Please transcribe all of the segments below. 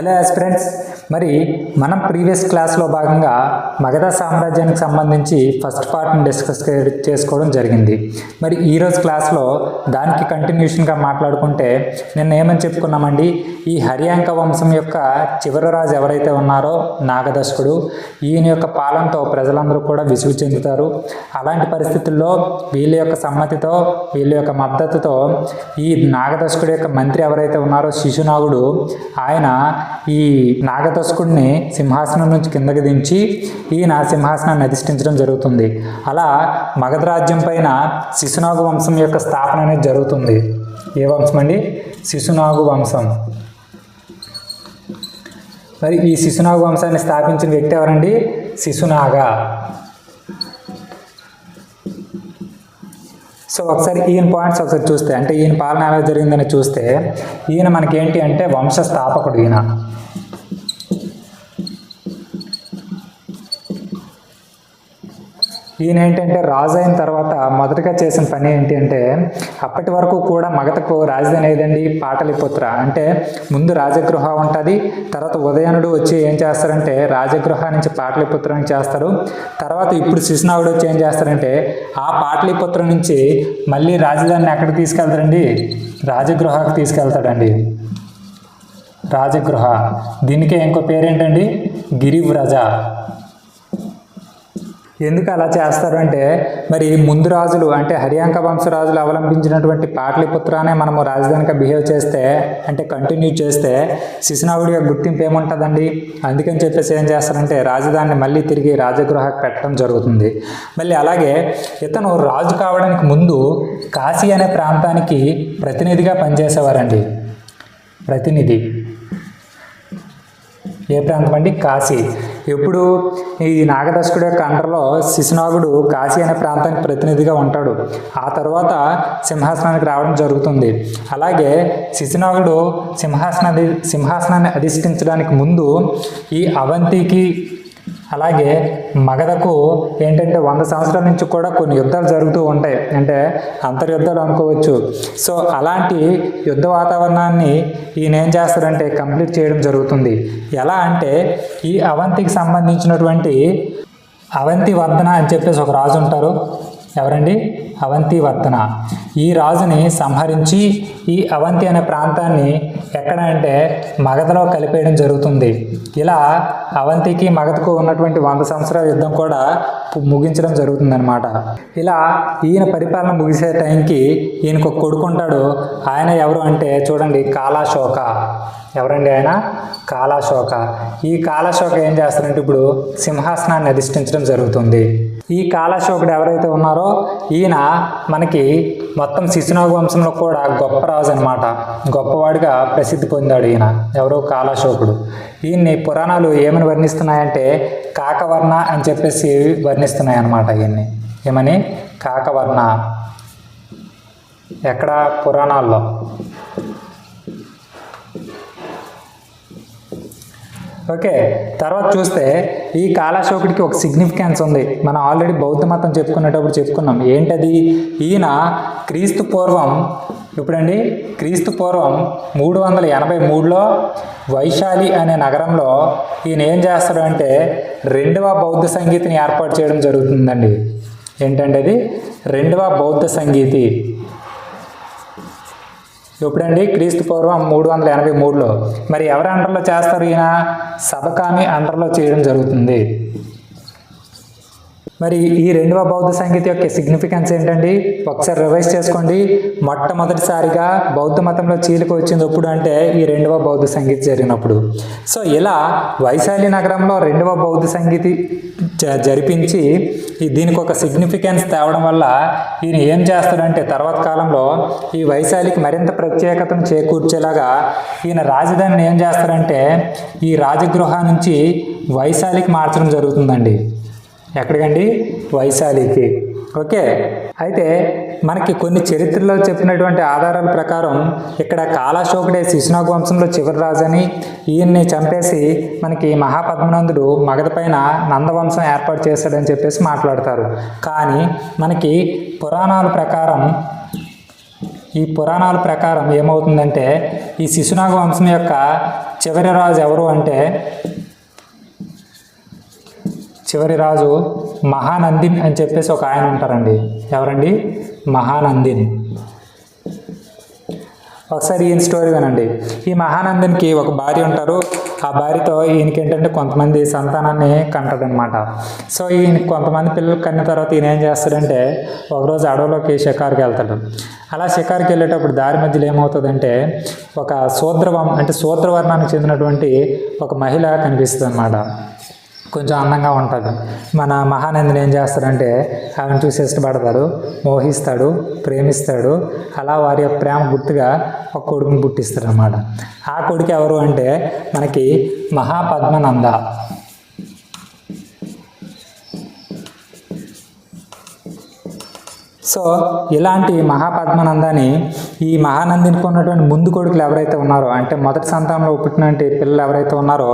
Hello aspirants, మరి మనం previous క్లాస్లో భాగంగా మగధ సామ్రాజ్యానికి సంబంధించి ఫస్ట్ పార్ట్ని డిస్కస్ చేసుకోవడం జరిగింది. మరి ఈరోజు క్లాస్లో దానికి కంటిన్యూషన్గా మాట్లాడుకుంటే నిన్న ఏమని చెప్పుకున్నామండి, ఈ హర్యాంక వంశం యొక్క చివరి రాజు ఎవరైతే ఉన్నారో నాగదశకుడు, ఈయన యొక్క పాలనతో ప్రజలందరూ కూడా విసుగు చెందుతారు. అలాంటి పరిస్థితుల్లో వీళ్ళ యొక్క సమ్మతితో, వీళ్ళ యొక్క మద్దతుతో ఈ నాగదశకుడు యొక్క మంత్రి ఎవరైతే ఉన్నారో శిశునాగుడు, ఆయన ఈ నాగదశకుడిని సింహాసనం నుంచి కిందకి దించి ఈయన సింహాసనాన్ని అధిష్ఠించడం జరుగుతుంది. అలా మగధ రాజ్యం పైన శిశునాగు వంశం యొక్క స్థాపన అనేది జరుగుతుంది. ఏ వంశం అండి? శిశునాగు వంశం. మరి ఈ శిశునాగు వంశాన్ని స్థాపించిన వ్యక్తి ఎవరండి? శిశునాగ. సో ఒకసారి ఈయన పాయింట్స్ ఒకసారి చూస్తే, అంటే ఈయన పాలన ఎలా జరిగిందని చూస్తే, ఈయన మనకేంటి అంటే వంశస్థాపకుడు. ఈయన ఏంటంటే రాజు అయిన తర్వాత మొదటగా చేసిన పని ఏంటి అంటే, అప్పటి వరకు కూడా మగధకు రాజధాని ఏదండి? పాటలిపుత్ర. అంటే ముందు రాజగృహ ఉంటుంది, తర్వాత ఉదయనుడు వచ్చి ఏం చేస్తారంటే రాజగృహ నుంచి పాటలిపుత్రం చేస్తారు. తర్వాత ఇప్పుడు శిశునాగుడు వచ్చి ఏం చేస్తారంటే ఆ పాటలిపుత్రం నుంచి మళ్ళీ రాజధానిని ఎక్కడికి తీసుకెళ్తారండి? రాజగృహకు తీసుకెళ్తాడండి. రాజగృహ. దీనికే ఇంకో పేరేంటండి? గిరివ్రజ. ఎందుకు అలా చేస్తారు అంటే, మరి ముందు రాజులు అంటే హర్యాంక వంశరాజులు అవలంబించినటువంటి పాటలిపుత్రానే మనము రాజధానిగా బిహేవ్ చేస్తే, అంటే కంటిన్యూ చేస్తే శిశునాగుడి యొక్క గుర్తింపు ఏముంటుందండి? అందుకని చెప్పేసి ఏం చేస్తారంటే రాజధానిని మళ్ళీ తిరిగి రాజగృహకు పెట్టడం జరుగుతుంది. మళ్ళీ అలాగే ఇతను రాజు కావడానికి ముందు కాశీ అనే ప్రాంతానికి ప్రతినిధిగా పనిచేసేవారండి. ప్రతినిధి. ఏ ప్రాంతం అండి? కాశీ. ఎప్పుడు ఈ నాగదశకుడు యొక్క అండర్లో శిశునాగుడు కాశీ అనే ప్రాంతానికి ప్రతినిధిగా ఉంటాడు. ఆ తర్వాత సింహాసనానికి రావడం జరుగుతుంది. అలాగే శిశునాగుడు సింహాసనాన్ని అధిష్ఠించడానికి ముందు ఈ అవంతికి అలాగే మగధకు ఏంటంటే 100 సంవత్సరాల నుంచి కూడా కొన్ని యుద్ధాలు జరుగుతూ ఉంటాయి. అంటే అంతర్యుద్ధాలు అనుకోవచ్చు. సో అలాంటి యుద్ధ వాతావరణాన్ని ఈయన ఏం చేస్తారంటే కంప్లీట్ చేయడం జరుగుతుంది. ఎలా అంటే ఈ అవంతికి సంబంధించినటువంటి అవంతివర్ధన అని చెప్పేసి ఒక రాజు ఉంటారు. ఎవరండి? అవంతివర్ధన. ఈ రాజుని సంహరించి ఈ అవంతి అనే ప్రాంతాన్ని ఎక్కడ అంటే మగధలో కలిపేయడం జరుగుతుంది. ఇలా అవంతికి మగధకు ఉన్నటువంటి 100 సంవత్సరాల యుద్ధం కూడా ముగించడం జరుగుతుందన్నమాట. ఇలా ఈయన పరిపాలన ముగిసే టైంకి ఈయనకు ఒక కొడుకు ఉంటాడు. ఆయన ఎవరు అంటే చూడండి, కాలాశోక. ఎవరండి ఆయన? కాలాశోక. ఈ కాలాశోక ఏం చేస్తారంటే ఇప్పుడు సింహాసనాన్ని అధిష్ఠించడం జరుగుతుంది. ఈ కాలాశోకుడు ఎవరైతే ఉన్నారో ఈయన మనకి మొత్తం శిశునాగు వంశంలో కూడా గొప్ప రాజు అనమాట. గొప్పవాడిగా ప్రసిద్ధి పొందాడు ఈయన. ఎవరు? కాలాశోకుడు. ఈయన్ని పురాణాలు ఏమని వర్ణిస్తున్నాయంటే కాకవర్ణ అని చెప్పేసి వర్ణిస్తున్నాయి అన్నమాట. ఈయన్ని ఏమని? కాకవర్ణ. ఎక్కడ? పురాణాల్లో. ఓకే. తర్వాత చూస్తే ఈ కాలాశోకుడికి ఒక సిగ్నిఫికెన్స్ ఉంది. మనం ఆల్రెడీ బౌద్ధ మతం చెప్పుకునేటప్పుడు చెప్పుకున్నాం. ఏంటది? ఈయన క్రీస్తు పూర్వం 383లో వైశాలి అనే నగరంలో ఈయన ఏం చేస్తాడు అంటే 2వ బౌద్ధ సంగీతిని ఏర్పాటు చేయడం జరుగుతుందండి. ఏంటంటే అది 2వ బౌద్ధ సంగీతి. ఎప్పుడండి? క్రీస్తు పూర్వం 383లో. మరి ఎవరి అండర్లో చేస్తారు? ఈయన సబకామి అండర్లో చేయడం జరుగుతుంది. మరి ఈ 2వ బౌద్ధ సంగీతి యొక్క సిగ్నిఫికెన్స్ ఏంటండి? ఒకసారి రివైజ్ చేసుకోండి. మొట్టమొదటిసారిగా బౌద్ధ మతంలో చీలిక వచ్చింది ఎప్పుడు అంటే ఈ 2వ బౌద్ధ సంగీతి జరిగినప్పుడు. సో ఇలా వైశాలి నగరంలో 2వ బౌద్ధ సంగీతి జరిపించి దీనికి ఒక సిగ్నిఫికెన్స్ తేవడం వల్ల ఈయన ఏం చేస్తాడంటే తర్వాత కాలంలో ఈ వైశాలికి మరింత ప్రత్యేకతను చేకూర్చేలాగా ఈయన రాజధానిని ఏం చేస్తారంటే ఈ రాజగృహ నుంచి వైశాలికి మార్చడం జరుగుతుందండి. ఎక్కడికండి? వైశాలికి. ఓకే. అయితే మనకి కొన్ని చరిత్రలో చెప్పినటువంటి ఆధారాల ప్రకారం ఇక్కడ కాలాశోకుడే శిశునాగు వంశంలో చివరి రాజని, ఈయన్ని చంపేసి మనకి మహాపద్మనందుడు మగధ పైన నందవంశం ఏర్పాటు చేశాడని చెప్పేసి మాట్లాడతారు. కానీ మనకి పురాణాల ప్రకారం ఈ పురాణాల ప్రకారం ఏమవుతుందంటే ఈ శిశునాగ వంశం యొక్క చివరి రాజు ఎవరు అంటే చివరి రాజు మహానందిన్ అని చెప్పేసి ఒక ఆయన ఉంటారండి. ఎవరండి? మహానందిన్. ఒకసారి ఈయన స్టోరీ వినండి. ఈ మహానందన్కి ఒక భార్య ఉంటారు. ఆ భార్యతో ఈయనకి ఏంటంటే కొంతమంది సంతానాన్ని కంటదనమాట. సో ఈయన కొంతమంది పిల్లలు కన్న తర్వాత ఈయన ఏం చేస్తాడంటే ఒకరోజు అడవిలోకి షికారుకి వెళ్తాడు. అలా షికారుకి వెళ్ళేటప్పుడు దారి మధ్యలో ఏమవుతుందంటే ఒక శూద్రవర్ణానికి చెందినటువంటి ఒక మహిళ కనిపిస్తుంది అన్నమాట. కొంచెం అందంగా ఉంటుంది. మన మహానందిని ఏం చేస్తాడంటే ఆమెను చూసి ఇష్టపడతాడు, మోహిస్తాడు, ప్రేమిస్తాడు. అలా వారి యొక్క ప్రేమ గుర్తుగా ఒక కొడుకుని పుట్టిస్తాడు అన్నమాట. ఆ కొడుకు ఎవరు అంటే మనకి మహాపద్మనంద. సో ఇలాంటి మహాపద్మనందాన్ని ఈ మహానందినికి ఉన్నటువంటి ముందు కొడుకులు ఎవరైతే ఉన్నారో అంటే మొదటి సంతానంలో పుట్టినటువంటి పిల్లలు ఎవరైతే ఉన్నారో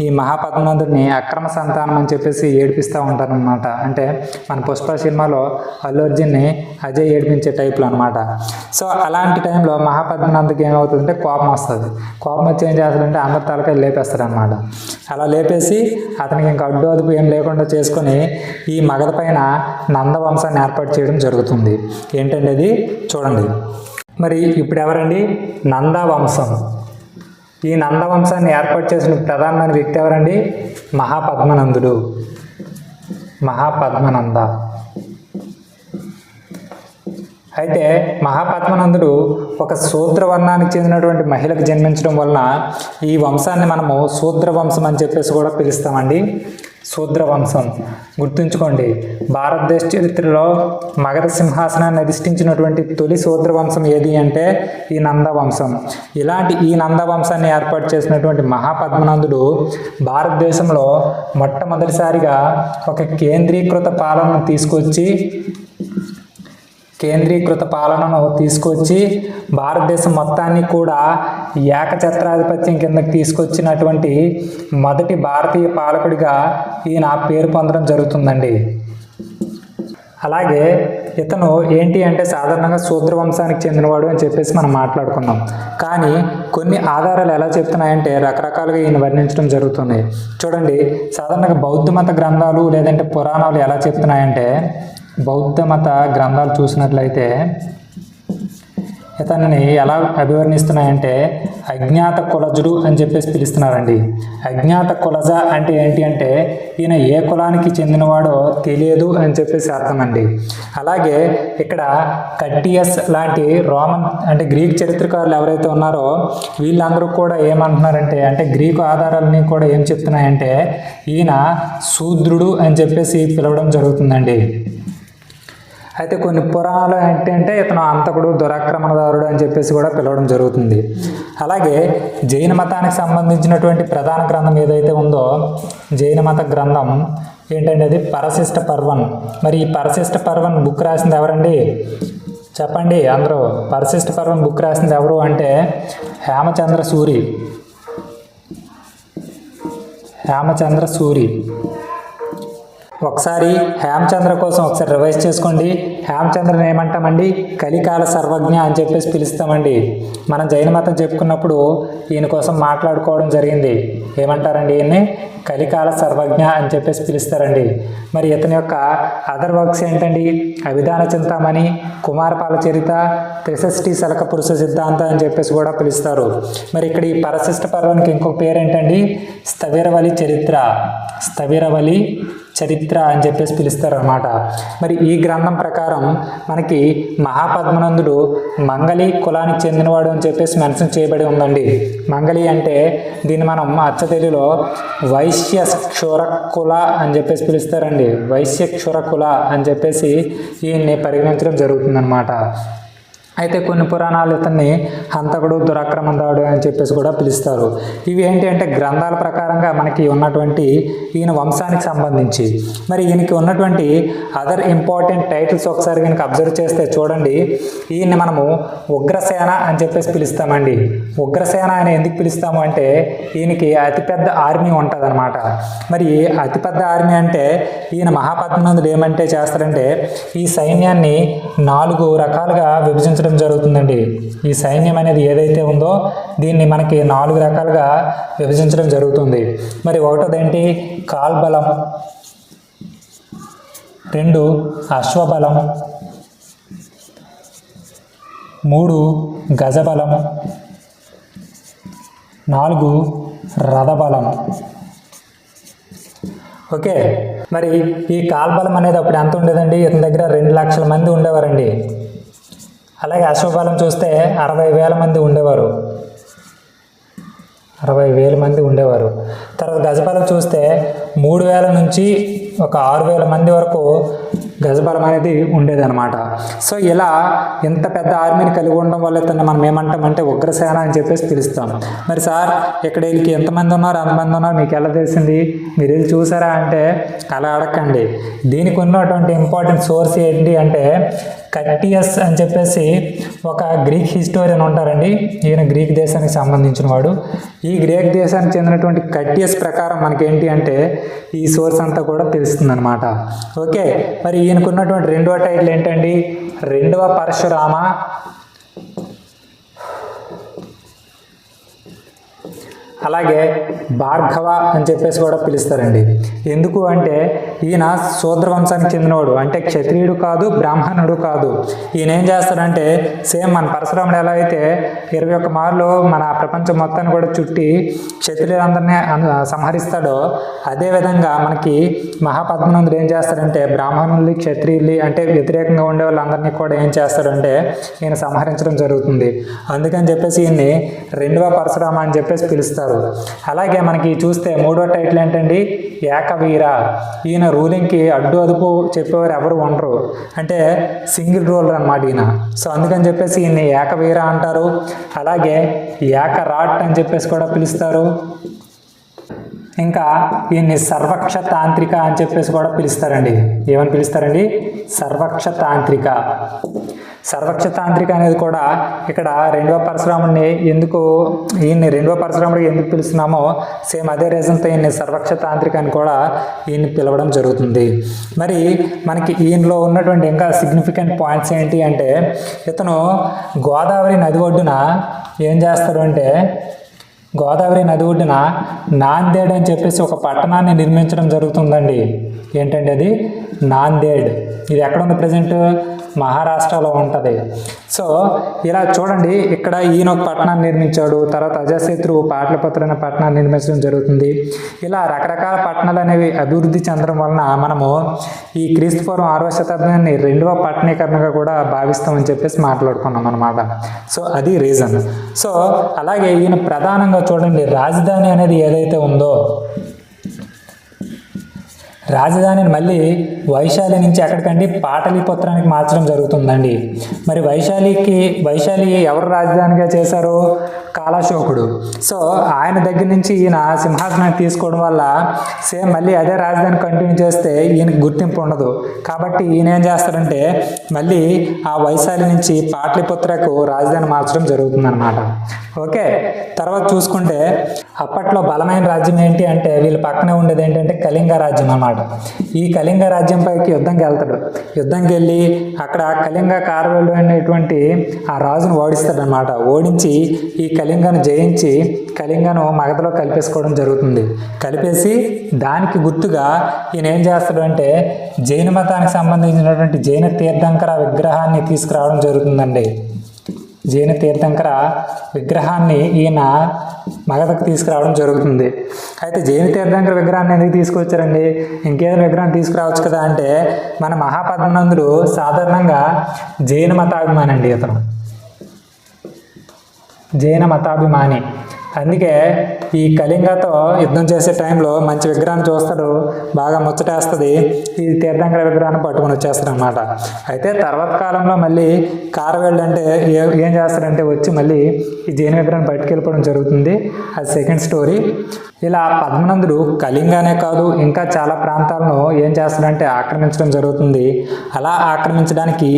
ఈ మహాపద్మనందుని అక్రమ సంతానం అని చెప్పేసి ఏడిపిస్తూ ఉంటారనమాట. అంటే మన పుష్ప సినిమాలో అల్లు అర్జున్ని అజయ్ ఏడిపించే టైప్లో అనమాట. సో అలాంటి టైంలో మహాపద్మనందకి ఏమవుతుందంటే కోపం వస్తుంది. కోపం వచ్చి ఏం చేస్తాడంటే అందరి తలకాయలు లేపేస్తాడు అనమాట. అలా లేపేసి అతనికి ఇంకా అడ్డు అదుపు ఏం లేకుండా చేసుకొని ఈ మగధ పైన నందవంశాన్ని ఏర్పాటు చేయడం జరుగుతుంది. ఏంటంటే అది చూడండి. మరి ఇప్పుడు ఎవరండి? నందవంశం. ఈ నందవంశాన్ని ఏర్పాటు చేసిన ప్రధానమైన వ్యక్తి ఎవరండి? మహాపద్మనందుడు. మహాపద్మనంద. అయితే మహాపద్మనందుడు ఒక శూద్రవర్ణానికి చెందినటువంటి మహిళకు జన్మించడం వలన ఈ వంశాన్ని మనము శూద్రవంశం అని చెప్పేసి కూడా పిలుస్తామండి. శూద్రవంశం గుర్తుంచుకోండి. భారతదేశ చరిత్రలో మగధ సింహాసనాన్ని అధిష్ఠించినటువంటి తొలి శూద్రవంశం ఏది అంటే ఈ నందవంశం. ఇలాంటి ఈ నందవంశాన్ని ఏర్పాటు చేసినటువంటి మహాపద్మనందుడు భారతదేశంలో మొట్టమొదటిసారిగా ఒక కేంద్రీకృత పాలనను తీసుకొచ్చి భారతదేశం మొత్తాన్ని కూడా ఏకఛత్రాధిపత్యం కిందకి తీసుకొచ్చినటువంటి మొదటి భారతీయ పాలకుడిగా ఈయన పేరు పొందడం జరుగుతుందండి. అలాగే ఇతను ఏంటి అంటే సాధారణంగా శూద్రవంశానికి చెందినవాడు అని చెప్పేసి మనం మాట్లాడుకున్నాం. కానీ కొన్ని ఆధారాలు ఎలా చెప్తున్నాయంటే రకరకాలుగా ఈయన వర్ణించడం జరుగుతుంది. చూడండి, సాధారణంగా బౌద్ధ మత గ్రంథాలు లేదంటే పురాణాలు ఎలా చెప్తున్నాయంటే బౌద్ధ మత గ్రంథాలు చూసినట్లయితే ఇతన్ని ఎలా అభివర్ణిస్తున్నాయంటే అజ్ఞాత కులజుడు అని చెప్పేసి పిలుస్తున్నారండి. అజ్ఞాత కులజ అంటే ఏంటి అంటే ఈయన ఏ కులానికి చెందినవాడో తెలియదు అని చెప్పేసి అర్థం అండి. అలాగే ఇక్కడ కట్టియస్ లాంటి రోమన్ అంటే గ్రీక్ చరిత్రకారులు ఎవరైతే ఉన్నారో వీళ్ళందరూ కూడా ఏమంటున్నారంటే అంటే గ్రీకు ఆధారాలని కూడా ఏం చెప్తున్నాయంటే ఈయన శూద్రుడు అని చెప్పేసి పిలవడం జరుగుతుందండి. అయితే కొన్ని పురాణాలు ఏంటంటే ఇతను అంతకుడు, దురాక్రమణదారుడు అని చెప్పేసి కూడా పిలవడం జరుగుతుంది. అలాగే జైన మతానికి సంబంధించినటువంటి ప్రధాన గ్రంథం ఏదైతే ఉందో జైన మత గ్రంథం ఏంటంటే అది పరశిష్ట పర్వన్. మరి ఈ పరశిష్ట పర్వన్ బుక్ రాసింది ఎవరండి? చెప్పండి అందరూ. పరశిష్ట పర్వన్ బుక్ రాసింది ఎవరు అంటే హేమచంద్ర సూరి. ఒకసారి హేమచంద్ర కోసం ఒకసారి రివైజ్ చేసుకోండి. హేమచంద్రని ఏమంటామండి? కలికాల సర్వజ్ఞ అని చెప్పేసి పిలుస్తామండి. మనం జైన మతం చెప్పుకున్నప్పుడు ఈయన కోసం మాట్లాడుకోవడం జరిగింది. ఏమంటారండి? ఈయన్ని కలికాల సర్వజ్ఞ అని చెప్పేసి పిలుస్తారండి. మరి ఇతని యొక్క అదర్ వర్క్స్ ఏంటండి? అభిధాన చింతామణి, కుమారపాల చరిత, త్రిషష్టి శలక పురుష సిద్ధాంత అని చెప్పేసి కూడా పిలుస్తారు. మరి ఇక్కడ ఈ పరశిష్ట పర్వానికి ఇంకొక పేరు ఏంటండి? స్థవిరవలి చరిత్ర అని చెప్పేసి పిలుస్తారు అన్నమాట. మరి ఈ గ్రంథం ప్రకారం మనకి మహాపద్మనందుడు మంగళి కులానికి చెందినవాడు అని చెప్పేసి మెన్షన్ చేయబడి ఉందండి. మంగళి అంటే దీన్ని మనం అచ్చ తెలుగులో వైశ్య క్షురకుల అని చెప్పేసి పిలుస్తారండి. వైశ్య క్షురకుల అని చెప్పేసి ఈయన్ని పరిగణించడం జరుగుతుందన్నమాట. అయితే కొన్ని పురాణాలు ఇతన్ని హంతకుడు, దురాక్రమణదారుడు అని చెప్పేసి కూడా పిలుస్తారు. ఇవి ఏంటి అంటే గ్రంథాల ప్రకారంగా మనకి ఉన్నటువంటి ఈయన వంశానికి సంబంధించి. మరి ఈయనకి ఉన్నటువంటి అదర్ ఇంపార్టెంట్ టైటిల్స్ ఒకసారి కనుక అబ్జర్వ్ చేస్తే చూడండి, ఈయన్ని మనము ఉగ్రసేన అని చెప్పేసి పిలుస్తామండి. ఉగ్రసేన అని ఎందుకు పిలుస్తాము అంటే ఈయనకి అతిపెద్ద ఆర్మీ ఉంటుంది అనమాట. మరి అతిపెద్ద ఆర్మీ అంటే ఈయన మహాపద్మనందుడు ఏమంటే చేస్తారంటే ఈ సైన్యాన్ని 4 రకాలుగా విభజించడం విభజించడం జరుగుతుందండి. ఈ సైన్యం అనేది ఏదైతే ఉందో దీన్ని మనకి 4 రకాలుగా విభజించడం జరుగుతుంది. మరి ఒకటోది ఏంటి? కాల్బలం, 2 అశ్వబలం, 3 గజబలం, 4 రథబలం. ఓకే, మరి ఈ కాల్బలం అనేది అప్పుడు ఎంత ఉండేదండి? ఇతని దగ్గర 2 లక్షల మంది ఉండేవారండి. అలాగే అశ్వబలం చూస్తే 60,000 మంది ఉండేవారు. 60,000 మంది ఉండేవారు. తర్వాత గజబలం చూస్తే 3,000 నుంచి ఒక 6,000 మంది వరకు గజబలం అనేది ఉండేదన్నమాట. సో ఇలా ఇంత పెద్ద ఆర్మీని కలిగి ఉండడం వల్ల ఇతన్ని మనం ఏమంటామంటే ఉగ్రసేన అని చెప్పేసి పిలుస్తాం. మరి సార్ ఇక్కడ వీళ్ళకి ఎంతమంది ఉన్నారు అంతమంది ఉన్నారు మీకు ఎలా తెలిసింది? మీరు వెళ్ళి చూసారా అంటే అలా అడగండి. దీనికి ఉన్నటువంటి ఇంపార్టెంట్ సోర్స్ ఏంటి అంటే కట్టియస్ అని చెప్పేసి ఒక గ్రీక్ హిస్టోరియన్ ఉంటారండి. ఈయన గ్రీక్ దేశానికి సంబంధించిన వాడు. ఈ గ్రీక్ దేశానికి చెందినటువంటి కట్టియస్ ప్రకారం మనకేంటి అంటే ఈ సోర్స్ అంతా కూడా తెలుస్తుంది అనమాట. ఓకే, మరి ఈయనకున్నటువంటి 2వ టైటిల్ ఏంటండి? 2వ పరశురామ, అలాగే భార్గవ అని చెప్పేసి కూడా పిలుస్తారండి. ఎందుకు అంటే ఈయన శూద్ర వంశానికి చెందినవాడు, అంటే క్షత్రియుడు కాదు, బ్రాహ్మణుడు కాదు. ఈయన ఏం చేస్తాడంటే సేమ్ మన పరశురాముడు ఎలా అయితే 21 మార్లు మన ప్రపంచం మొత్తాన్ని కూడా చుట్టి క్షత్రియులందరినీ సంహరిస్తాడో అదేవిధంగా మనకి మహాపద్మనందుడు ఏం చేస్తాడంటే బ్రాహ్మణుల్ని క్షత్రియుల్ని అంటే వ్యతిరేకంగా ఉండే వాళ్ళందరినీ కూడా ఏం చేస్తాడంటే ఈయన సంహరించడం జరుగుతుంది. అందుకని చెప్పేసి ఈయన్ని 2వ పరశురామ అని చెప్పేసి పిలుస్తారు. అలాగే మనకి చూస్తే 3వ టైటిల్ ఏంటండి? ఏకవీర. ఈయన రూలింగ్కి అడ్డు అదుపు చెప్పేవారు ఎవరు ఉండరు, అంటే సింగిల్ రూలర్ అన్నమాట ఈయన. సో అందుకని చెప్పేసి ఈయన్ని ఏకవీర అంటారు. అలాగే ఏకరాట్ అని చెప్పేసి కూడా పిలుస్తారు. ఇంకా ఈయన్ని సర్వక్ష తాంత్రిక అని చెప్పేసి కూడా పిలుస్తారండి. ఏమని పిలుస్తారండి? సర్వక్ష తాంత్రిక. సర్వక్ష తాంత్రిక అనేది కూడా ఇక్కడ 2వ పరశురాముడిని ఈయన్ని 2వ పరశురాముడికి ఎందుకు పిలుస్తున్నామో సేమ్ అదే రీజన్తో ఈయన్ని సర్వక్ష తాంత్రిక అని కూడా ఈయన్ని పిలవడం జరుగుతుంది. మరి మనకి ఈయనలో ఉన్నటువంటి ఇంకా సిగ్నిఫికెంట్ పాయింట్స్ ఏంటి అంటే ఇతను గోదావరి నది ఒడ్డున ఏం చేస్తాడు అంటే గోదావరి నది ఒడ్డున నాందేడ్ అని చెప్పేసి ఒక పట్టణాన్ని నిర్మించడం జరుగుతుందండి. ఏంటంటే అది నాందేడ్. ఇది ఎక్కడ ఉంది? ప్రజెంట్ మహారాష్ట్రలో ఉంటుంది. సో ఇలా చూడండి, ఇక్కడ ఈయన ఒక పట్టణాన్ని నిర్మించాడు, తర్వాత అజాశత్రువు పాటలిపుత్ర అనే పట్టణాన్ని నిర్మించడం జరుగుతుంది. ఇలా రకరకాల పట్టణాలు అనేవి అభివృద్ధి చెందడం వలన మనము ఈ క్రీస్తుపూర్వం 6వ శతాబ్దాన్ని 2వ పట్టణీకరణగా కూడా భావిస్తామని చెప్పేసి మాట్లాడుకున్నాం అనమాట. సో అది రీజన్. సో అలాగే ఈయన ప్రధానంగా చూడండి రాజధాని అనేది ఏదైతే ఉందో రాజధానిని మళ్ళీ వైశాలి నుంచి ఎక్కడికండి పాటలీపుత్రానికి మార్చడం జరుగుతుందండి. మరి వైశాలి ఎవరు రాజధానిగా చేశారు? కాలాశోకుడు. సో ఆయన దగ్గర నుంచి ఈయన సింహాసనాన్ని తీసుకోవడం వల్ల సేమ్ మళ్ళీ అదే రాజధాని కంటిన్యూ చేస్తే ఈయనకి గుర్తింపు ఉండదు. కాబట్టి ఈయన ఏం చేస్తారంటే మళ్ళీ ఆ వైశాలి నుంచి పాటలీపుత్రకు రాజధాని మార్చడం జరుగుతుందన్నమాట. ఓకే, తర్వాత చూసుకుంటే అప్పట్లో బలమైన రాజ్యం ఏంటి అంటే వీళ్ళ పక్కనే ఉండేది ఏంటంటే కళింగ రాజ్యం అన్నమాట. ఈ కళింగ రాజ్యం పైకి యుద్ధంకి వెళ్తాడు. యుద్ధంకి వెళ్ళి అక్కడ కళింగ కార్వెల్లు అనేటువంటి ఆ రాజును ఓడిస్తాడనమాట. ఓడించి ఈ కళింగను జయించి కళింగను మగధలో కలిపేసుకోవడం జరుగుతుంది. కలిపేసి దానికి గుర్తుగా ఈయన ఏం చేస్తాడు అంటే జైన మతానికి సంబంధించినటువంటి జైన తీర్థంకర విగ్రహాన్ని తీసుకురావడం జరుగుతుందండి. జైన తీర్థంకర విగ్రహాన్ని ఈయన మగధకు తీసుకురావడం జరుగుతుంది. అయితే జైన తీర్థంకర విగ్రహాన్ని ఎందుకు తీసుకొచ్చారండి? ఇంకేదైనా విగ్రహం తీసుకురావచ్చు కదా అంటే మన మహాపద్మనందుడు సాధారణంగా జైన మతాభిమాని అండి. అతను జైన మతాభిమాని. అందుకే ఈ కళింగతో యుద్ధం చేసే టైంలో మంచి విగ్రహాన్ని చూస్తాడు, బాగా ముచ్చటేస్తుంది, ఈ తీర్థంకర విగ్రహాన్ని పట్టుకొని వచ్చేస్తాడు అనమాట. అయితే తర్వాత కాలంలో మళ్ళీ కార్వెల్డ్ అంటే ఏం చేస్తాడంటే వచ్చి మళ్ళీ ఈ జైన విగ్రహాన్ని పట్టుకెళ్ళిపోవడం జరుగుతుంది. అది సెకండ్ స్టోరీ. ఇలా పద్మనందుడు కళింగానే కాదు ఇంకా చాలా ప్రాంతాలను ఏం చేస్తాడంటే ఆక్రమించడం జరుగుతుంది. అలా ఆక్రమించడానికి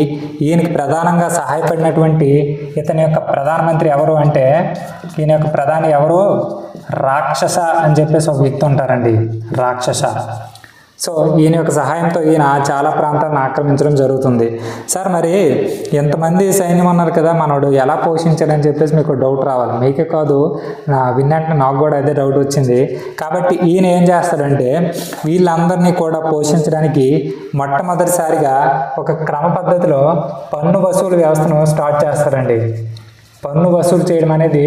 ఈయనకి ప్రధానంగా సహాయపడినటువంటి ఇతని యొక్క ప్రధానమంత్రి ఎవరు అంటే ఈయన యొక్క ప్రధాని ఎవరు? రాక్షస అని చెప్పేసి ఒక వ్యక్తి ఉంటారండి. రాక్షస. సో ఈయన యొక్క సహాయంతో ఈయన చాలా ప్రాంతాలను ఆక్రమించడం జరుగుతుంది. సార్ మరి ఎంతమంది సైన్యం ఉన్నారు కదా, మనోడు ఎలా పోషించాడని చెప్పేసి మీకు డౌట్ రావాలి. మీకే కాదు, విన్నట్టు నాకు కూడా అదే డౌట్ వచ్చింది. కాబట్టి ఈయన ఏం చేస్తాడంటే వీళ్ళందరినీ కూడా పోషించడానికి మొట్టమొదటిసారిగా ఒక క్రమ పద్ధతిలో పన్ను వసూలు వ్యవస్థను స్టార్ట్ చేస్తారండి. పన్ను వసూలు చేయడం అనేది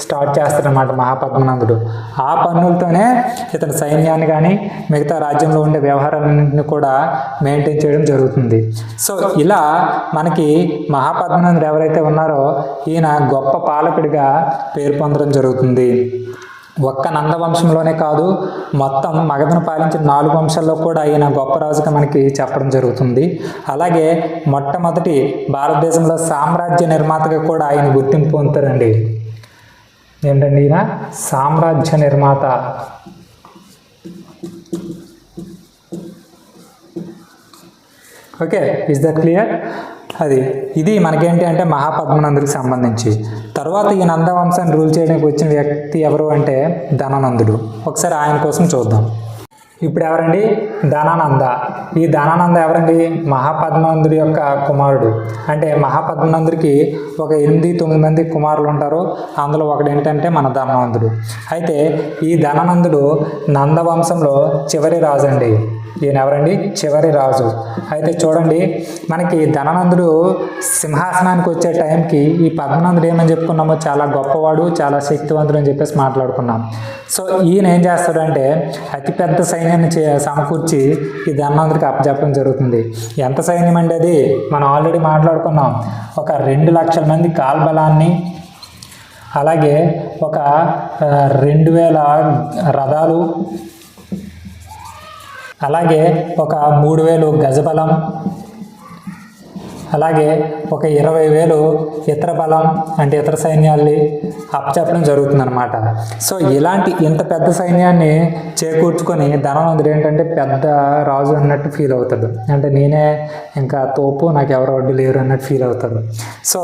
స్టార్ట్ చేస్తారన్నమాట మహాపద్మనందుడు. ఆ పన్నులతోనే ఇతని సైన్యాన్ని కానీ మిగతా రాజ్యంలో ఉండే వ్యవహారాలన్నింటినీ కూడా మెయింటైన్ చేయడం జరుగుతుంది. సో ఇలా మనకి మహాపద్మనందుడు ఎవరైతే ఉన్నారో ఈయన గొప్ప పాలకుడిగా పేరు పొందడం జరుగుతుంది. ఒక్క నందవంశంలోనే కాదు, మొత్తం మగధను పాలించిన 4 వంశాల్లో కూడా ఈయన గొప్ప రాజుగా మనకి చెప్పడం జరుగుతుంది. అలాగే మొట్టమొదటి భారతదేశంలో సామ్రాజ్య నిర్మాతగా కూడా ఆయన గుర్తింపు పొందుతారండి. ఏంటండి ఈయన సామ్రాజ్య నిర్మాత. Okay, is that clear? ఇది మనకేంటి అంటే మహాపద్మనందుడికి సంబంధించి. తర్వాత ఈ నందవంశాన్ని రూల్ చేయడానికి వచ్చిన వ్యక్తి ఎవరు అంటే ధనానందుడు. ఒకసారి ఆయన కోసం చూద్దాం. ఇప్పుడు ఎవరండి? ధనానంద. ఈ ధనానంద ఎవరండి? మహాపద్మనందుడి యొక్క కుమారుడు. అంటే మహాపద్మనందుడికి ఒక 8-9 మంది కుమారులు ఉంటారు. అందులో ఒకడు ఏంటంటే మన ధనానందుడు. అయితే ఈ ధనానందుడు నందవంశంలో చివరి రాజు అండి. ఈయన ఎవరండి? చివరి రాజు. అయితే చూడండి, మనకి ధనానందుడు సింహాసనానికి వచ్చే టైంకి ఈ పద్మనందుడు ఏమని చెప్పుకున్నామో చాలా గొప్పవాడు, చాలా శక్తివంతుడు అని చెప్పేసి మాట్లాడుకున్నాం. సో ఈయన ఏం చేస్తాడంటే అతిపెద్ద సైన్యాన్ని సమకూర్చి ఈ ధనానందుడికి అప్పచెప్పడం జరుగుతుంది. ఎంత సైన్యం అంటే అది మనం ఆల్రెడీ మాట్లాడుకున్నాం. ఒక 2 లక్షల మంది కాల్బలాన్ని, అలాగే ఒక 2000 రథాలు, అలాగే ఒక 3000 గజబలం, అలాగే ఒక 20,000 ఇతర బలం అంటే ఇతర సైన్యాల్ని అప్పచెప్పడం జరుగుతుందన్నమాట. సో ఇలాంటి ఇంత పెద్ద సైన్యాన్ని చేకూర్చుకొని ధనానందుడు ఏంటంటే పెద్ద రాజు అన్నట్టు ఫీల్ అవుతాడు. అంటే నేనే ఇంకా తోపు, నాకు ఎవరు అడ్డు లేరు అన్నట్టు ఫీల్ అవుతాడు. సో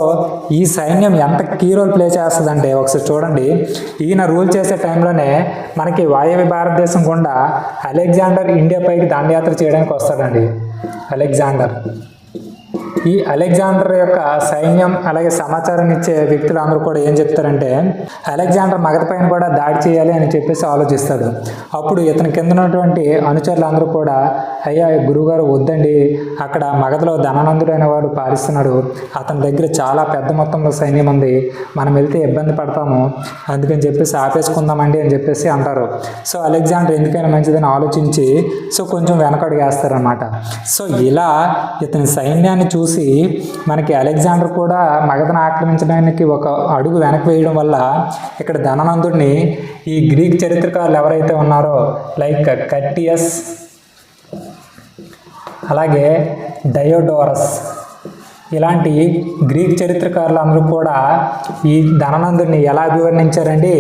ఈ సైన్యం ఎంత కీ రోల్ ప్లే చేస్తుందంటే ఒకసారి చూడండి. ఈయన రూల్ చేసే టైంలోనే మనకి వాయవ్య భారతదేశం గుండా అలెగ్జాండర్ ఇండియా పైకి దండయాత్ర చేయడానికి వస్తాడండి. ఈ అలెగ్జాండర్ యొక్క సైన్యం అలాగే సమాచారం ఇచ్చే వ్యక్తులు అందరూ కూడా ఏం చెప్తారంటే అలెగ్జాండర్ మగధ పైన కూడా దాడి చేయాలి అని చెప్పేసి ఆలోచిస్తాడు. అప్పుడు ఇతని కింద ఉన్నటువంటి అనుచరులు అందరూ కూడా, అయ్యా గురువుగారు వద్దండి, అక్కడ మగధలో ధనానందుడు అనేవాడు పాలిస్తున్నాడు, అతని దగ్గర చాలా పెద్ద మొత్తంలో సైన్యం ఉంది, మనం వెళ్తే ఇబ్బంది పడతాము, అందుకని చెప్పేసి ఆపేసుకుందామండి అని చెప్పేసి అంటారు. సో అలెగ్జాండర్ ఎందుకైనా మంచిదని ఆలోచించి సో కొంచెం వెనకడుగు వేస్తారనమాట. సో ఇలా ఇతని సైన్యాన్ని చూసి మనకి అలెగ్జాండర్ కూడా మగధను ఆక్రమించడానికి ఒక అడుగు వెనక్కి వేయడం వల్ల ఇక్కడ ధనానందుడిని ఈ గ్రీక్ చరిత్రకారులు ఎవరైతే ఉన్నారో లైక్ కట్టియస్, అలాగే డయోడోరస్, ఇలాంటి గ్రీక్ చరిత్రకారులు అందరూ కూడా ఈ ధనానందుడిని ఎలా అభివర్ణించారండి?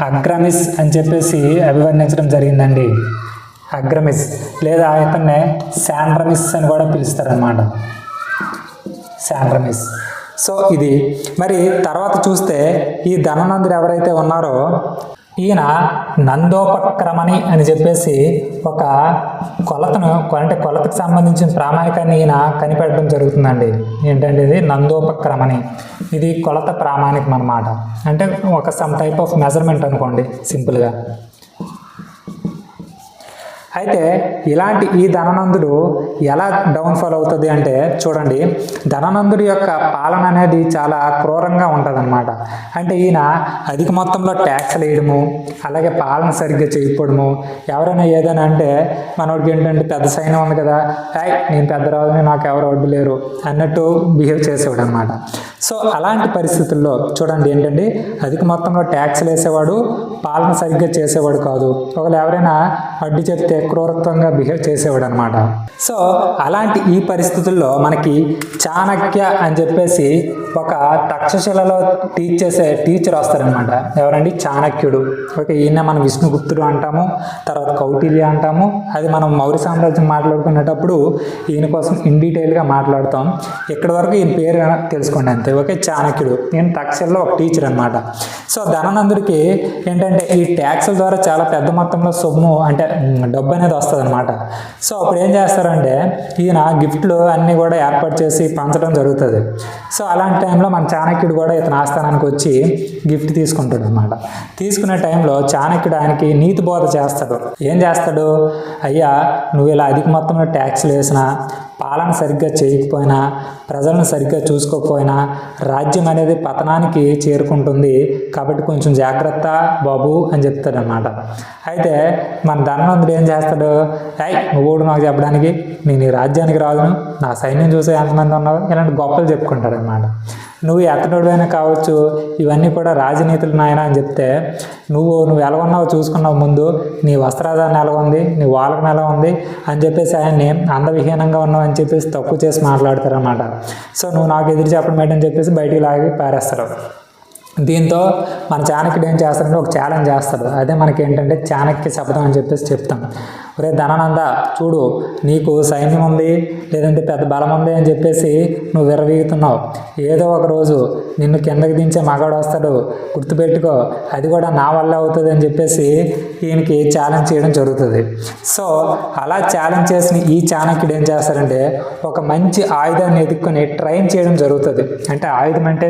అగ్రమిస్ అని చెప్పేసి అభివర్ణించడం జరిగిందండి. అగ్రమిస్ లేదా ఇతన్నే శాండ్రమిస్ అని కూడా పిలుస్తారనమాట. శాండ్రమిస్. సో ఇది మరి తర్వాత చూస్తే ఈ ధనానందుడు ఎవరైతే ఉన్నారో ఈయన నందోపక్రమణి అని చెప్పేసి ఒక కొలతకు సంబంధించిన ప్రామాణికాన్ని ఈయన కనిపెట్టడం జరుగుతుందండి. ఏంటంటే ఇది నందోపక్రమణి. ఇది కొలత ప్రామాణికం అన్నమాట. అంటే ఒక సమ్ టైప్ ఆఫ్ మెజర్మెంట్ అనుకోండి సింపుల్గా. అయితే ఇలాంటి ఈ ధనానందుడు ఎలా డౌన్ఫాల్ అవుతుంది అంటే చూడండి, ధనానందుడి యొక్క పాలన అనేది చాలా క్రూరంగా ఉంటుందన్నమాట. అంటే ఈయన అధిక మొత్తంలో ట్యాక్స్లు వేయడము, అలాగే పాలన సరిగ్గా చేయకపోవడము, ఎవరైనా ఏదైనా అంటే మనోడికి ఏంటంటే పెద్ద సైన్యం ఉంది కదా, నేను పెద్ద రాజుని, నాకు ఎవరు అడ్డు లేరు అన్నట్టు బిహేవ్ చేసేవాడు అనమాట. సో అలాంటి పరిస్థితుల్లో చూడండి ఏంటంటే అధిక మొత్తంలో ట్యాక్స్లు వేసేవాడు, పాలన సరిగ్గా చేసేవాడు కాదు, ఒకవేళ ఎవరైనా అడ్డు చెప్తే క్రూరత్వంగా బిహేవ్ చేసేవాడు అనమాట. సో అలాంటి ఈ పరిస్థితుల్లో మనకి చాణక్య అని చెప్పేసి ఒక తక్షశిలలో టీచర్ వస్తారనమాట. ఎవరండి? చాణక్యుడు. ఓకే, ఈయన మనం విష్ణుగుప్తుడు అంటాము, తర్వాత కౌటిల్య అంటాము. అది మనం మౌర్య సామ్రాజ్యం మాట్లాడుకునేటప్పుడు ఈయన కోసం ఇన్ డీటెయిల్గా మాట్లాడతాం. ఇక్కడి వరకు ఈయన పేరు తెలుసుకోండి అంతే. ఉంటాడండి. ఓకే, చాణక్యుడు ఈయన తక్షశిలలో ఒక టీచర్ అనమాట. సో ధననందుడికి ఏంటంటే ఈ ట్యాక్సుల ద్వారా చాలా పెద్ద మొత్తంలో సొమ్ము అంటే డబ్బు అనేది వస్తుంది అనమాట. సో అప్పుడు ఏం చేస్తారంటే ఈయన గిఫ్ట్లు అన్నీ కూడా ఏర్పాటు చేసి పంచడం జరుగుతుంది. సో అలాంటి టైంలో మన చాణక్యుడు కూడా ఇతని ఆస్థానానికి వచ్చి గిఫ్ట్ తీసుకుంటాడు అనమాట. తీసుకునే టైంలో చాణక్యుడు ఆయనకి నీతి బోధ చేస్తాడు. ఏం చేస్తాడు, అయ్యా నువ్వు ఇలా అధిక మొత్తంలో ట్యాక్స్లు వేసినా, పాలన సరిగ్గా చేయకపోయినా, ప్రజలను సరిగ్గా చూసుకోకపోయినా రాజ్యం అనేది పతనానికి చేరుకుంటుంది, కాబట్టి కొంచెం జాగ్రత్త బాబు అని చెప్తాడనమాట. అయితే మన ధనవంతుడు ఏం చేస్తాడు, నువ్వు నాకు చెప్పడానికి, నేను ఈ రాజ్యానికి రాదును, నా సైన్యం చూసే ఎంతమంది ఉన్నావు, ఇలాంటి గొప్పలు చెప్పుకుంటాడనమాట. నువ్వు ఎత్తనుడైనా కావచ్చు, ఇవన్నీ కూడా రాజనీతులు నాయన అని చెప్తే, నువ్వు ఎలా ఉన్నావో చూసుకున్నావు, ముందు నీ వస్త్రాధారణ ఎలా ఉంది, నీ వాలకం ఎలా ఉంది అని చెప్పేసి ఆయన్ని అందవిహీనంగా ఉన్నావు అని చెప్పేసి తక్కువ చేసి మాట్లాడతారన్నమాట. సో నువ్వు నాకు ఎదురు చెప్పడం ఏంటని చెప్పేసి బయటికి లాగి పారేస్తారు. దీంతో మన చాణక్యుడు ఏం చేస్తాడంటే ఒక ఛాలెంజ్ చేస్తాడు. అదే మనకి ఏంటంటే చాణక్య శబ్దం అని చెప్పేసి చెప్తాం. ఒరే ధనానంద, చూడు నీకు సైన్యం ఉంది, లేదంటే పెద్ద బలం ఉంది అని చెప్పేసి నువ్వు విర్రవీగుతున్నావు. ఏదో ఒక రోజు నిన్ను కిందకి దించే మగాడు వస్తాడు, గుర్తుపెట్టుకో, అది కూడా నా వల్ల అవుతుంది అని చెప్పేసి ఈయనకి ఛాలెంజ్ చేయడం జరుగుతుంది. సో అలా ఛాలెంజ్ చేసిన ఈ చాణక్యుడు ఏం చేస్తాడంటే ఒక మంచి ఆయుధాన్ని ఎదుర్కొని ట్రైన్ చేయడం జరుగుతుంది. అంటే ఆయుధం అంటే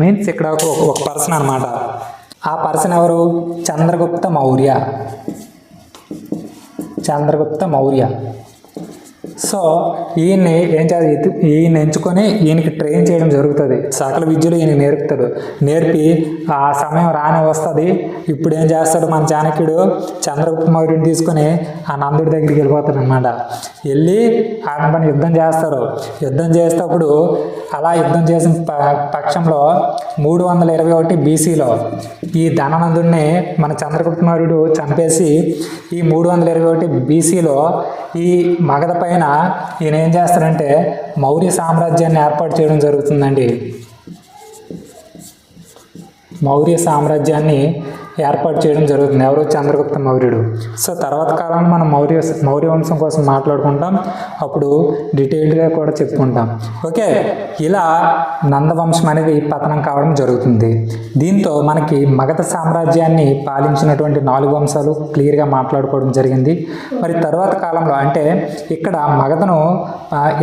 మీన్స్ ఇక్కడ ఒక పర్సన్ అనమాట. ఆ పర్సన్ ఎవరు, చంద్రగుప్త మౌర్య. చంద్రగుప్త మౌర్య. సో ఈయన్ని ఏం చేయాలి, ఈయన ఎంచుకొని ఈయనకి ట్రైన్ చేయడం జరుగుతుంది. సకల విద్యలు ఈయన నేర్పుతాడు. నేర్పి ఆ సమయం రానే వస్తుంది. ఇప్పుడు ఏం చేస్తాడు మన చాణక్యుడు, చంద్రగుప్త మౌర్యుని తీసుకొని ఆ నందుడి దగ్గరికి వెళ్ళిపోతాడు అనమాట. వెళ్ళి ఆయన పని యుద్ధం చేస్తారు. యుద్ధం చేసేటప్పుడు అలా యుద్ధం చేసిన పక్షంలో 321 BCలో ఈ ధననందుడిని మన చంద్రగుప్త మౌర్యుడు చంపేసి ఈ 321 BCలో ఈ మగధ పైన ఈయన ఏం చేస్తాడంటే మౌర్య సామ్రాజ్యాన్ని ఏర్పాటు చేయడం జరుగుతుందండి. మౌర్య సామ్రాజ్యాన్ని ఏర్పాటు చేయడం జరుగుతుంది. ఎవరు, చంద్రగుప్త మౌర్యుడు. సో తర్వాత కాలంలో మనం మౌర్య వంశం కోసం మాట్లాడుకుంటాం, అప్పుడు డీటెయిల్డ్గా కూడా చెప్పుకుంటాం. ఓకే, ఇలా నందవంశం అనేది పతనం కావడం జరుగుతుంది. దీంతో మనకి మగధ సామ్రాజ్యాన్ని పాలించినటువంటి 4 వంశాలు క్లియర్గా మాట్లాడుకోవడం జరిగింది. మరి తర్వాత కాలంలో అంటే ఇక్కడ మగధను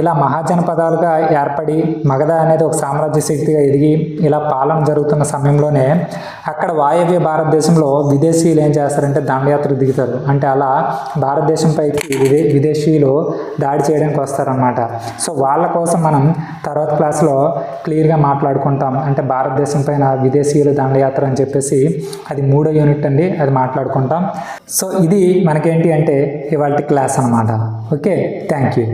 ఇలా మహాజనపదాలుగా ఏర్పడి మగధ అనేది ఒక సామ్రాజ్య శక్తిగా ఎదిగి ఇలా పాలన జరుగుతున్న సమయంలోనే అక్కడ వాయవ్య భారతదేశంలో విదేశీయులు ఏం చేస్తారంటే దండయాత్ర దిగుతారు. అంటే అలా భారతదేశంపైకి విదేశీయులు దాడి చేయడానికి వస్తారనమాట. సో వాళ్ళ కోసం మనం తర్వాత క్లాస్లో క్లియర్గా మాట్లాడుకుంటాం. అంటే భారతదేశం పైన విదేశీయుల దండయాత్ర అని చెప్పేసి అది 3వ యూనిట్ అండి, అది మాట్లాడుకుంటాం. సో ఇది మనకేంటి అంటే ఇవాళ క్లాస్ అనమాట. Okay, thank you.